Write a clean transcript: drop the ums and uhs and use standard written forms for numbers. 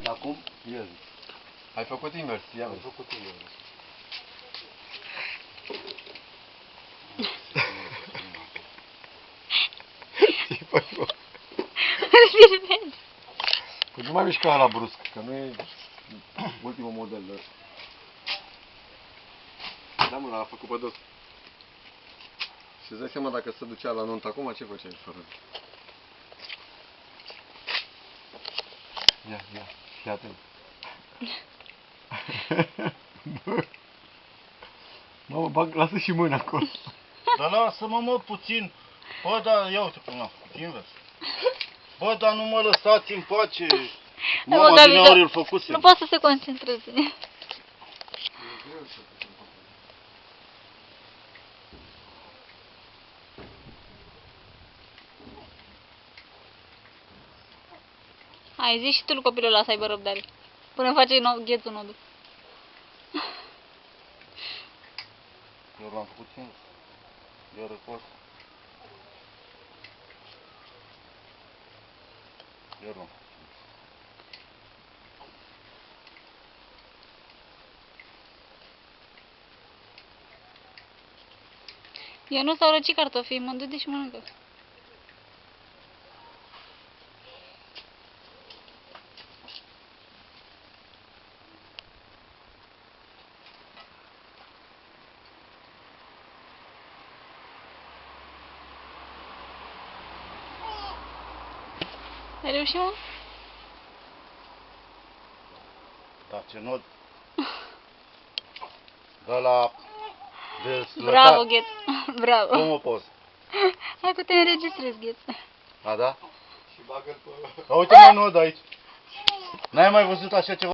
acum? El. Ai făcut invers, ia Am vezi. făcut invers. Ce faci, bă? Filmez. Păi nu mai mișca la brusc, că nu e ultimul model de ăsta. Da, mă, l-a făcut pe dos. Și îți dai seama dacă se ducea la nuntă acum, ce făceai fără? Ia, fii atent. Mă, bag, lasă și mâna acolo. Dar lasă-mă, mă, puțin. Bă, dar ia uite cum am făcut invers. Bă, dar nu mă lăsați în pace. Mama, Gabi, din ori îl făcuse. nu poate să se concentreze. Hai, zi și tu lui copilul ăla să aibă răbdare. Până face ghețul nodul. Eu l-am făcut invers. Eu răcos. Eu l-am făcut. Eu nu s-au răcit cartofii, mă du-te și mănâncă. Ai reușit, mă? Da, ce nod. Da la... De Bravo, gheț. Bravo. Cum o poți? Hai că te înregistrezi, gheț. A, da? Și bagă-l pe... A, uite, mă, nod aici. N-ai mai văzut așa ceva?